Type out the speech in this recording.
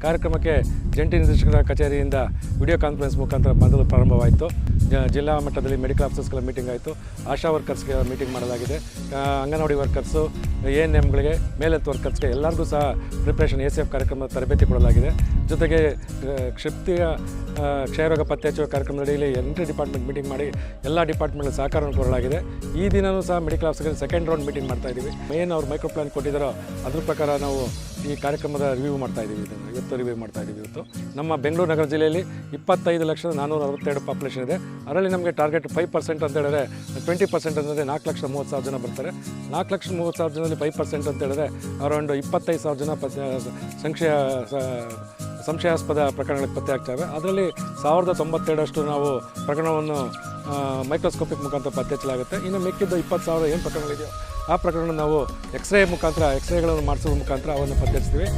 ಕಾರ್ಯಕ್ರಮಕ್ಕೆ ಜಂಟಿ ನಿರ್ದೇಶಕರ ಕಚೇರಿಯಿಂದ ವಿಡಿಯೋ ಕಾನ್ಫರೆನ್ಸ್ ಮುಖಾಂತರ ಮೊದಲು ಪ್ರಾರಂಭವಾಯಿತು. ಜಿಲ್ಲಾ ಮಟ್ಟದಲ್ಲಿ ಮೆಡಿಕಲ್ ಆಫೀಸರ್ಸ್ಗಳ ಮೀಟಿಂಗ್ ಆಯಿತು. ಆಶಾ ವರ್ಕರ್ಸ್ಗೆ ಮೀಟಿಂಗ್ ಮಾಡಲಾಗಿದೆ. ಅಂಗನವಾಡಿ ವರ್ಕರ್ಸು, ANMಗಳಿಗೆ, ಮೇಲೆತ್ ವರ್ಕರ್ಸ್ಗೆ ಎಲ್ಲರಿಗೂ ಸಹ ಪ್ರಿಪ್ರೇಷನ್ ACF ಕಾರ್ಯಕ್ರಮದ ತರಬೇತಿ ಕೊಡಲಾಗಿದೆ. ಜೊತೆಗೆ ಕ್ಷಿಪ್ತಿಯ ಕ್ಷಯರೋಗ ಪತ್ತೆ ಹಚ್ಚುವ ಕಾರ್ಯಕ್ರಮದಲ್ಲಿ 8 ಡಿಪಾರ್ಟ್ಮೆಂಟ್ ಮೀಟಿಂಗ್ ಮಾಡಿ ಎಲ್ಲ ಡಿಪಾರ್ಟ್ಮೆಂಟ್ ಸಹಕಾರವನ್ನು ಕೋರಲಾಗಿದೆ. ಈ ದಿನವೂ ಸಹ medical officer second round meeting ಮಾಡ್ತಾಯಿದ್ದೀವಿ. ಏನು ಅವ್ರು ಮೈಕ್ರೋ ಪ್ಲಾನ್ ಕೊಟ್ಟಿದ್ದಾರೋ ಅದ್ರ ಪ್ರಕಾರ ನಾವು ಈ ಕಾರ್ಯಕ್ರಮದ ರಿವ್ಯೂ ಮಾಡ್ತಾಯಿದ್ದೀವಿ. ಇವತ್ತು ರಿವ್ಯೂ ಮಾಡ್ತಾಯಿದ್ದೀವಿ. ಇವತ್ತು ನಮ್ಮ ಬೆಂಗಳೂರು ನಗರ ಜಿಲ್ಲೆಯಲ್ಲಿ 25,462 ಪಾಪ್ಯುಲೇಷನ್ ಇದೆ. ಅದರಲ್ಲಿ ನಮಗೆ ಟಾರ್ಗೆಟ್ 5% ಅಂತ ಹೇಳಿದ್ರೆ 20% ಅಂದರೆ 4,30,000 ಜನ ಬರ್ತಾರೆ. 4,30,000 ಜನದಲ್ಲಿ 5% ಅಂತ ಹೇಳಿದ್ರೆ ಅರೌಂಡ್ 25,000 ಜನ ಸಂಶಯಾಸ್ಪದ ಪ್ರಕರಣಗಳಿಗೆ ಪತ್ತೆ ಆಗ್ತವೆ. ಅದರಲ್ಲಿ 1092 ನಾವು ಪ್ರಕರಣವನ್ನು ಮೈಕ್ರೋಸ್ಕೋಪಿಕ್ ಮುಖಾಂತರ ಪತ್ತೆ ಹಚ್ಚಲಾಗುತ್ತೆ. ಇನ್ನು ಮಿಕ್ಕಿದ್ದು 20,000 ಏನು ಪ್ರಕರಣಗಳಿದೆಯೋ ಆ ಪ್ರಕರಣ ನಾವು ಎಕ್ಸ್ರೇಗಳನ್ನು ಮಾಡಿಸೋದ್ರ ಮುಖಾಂತರ ಅವನ್ನು ಪತ್ತೆ ಹಚ್ತೀವಿ.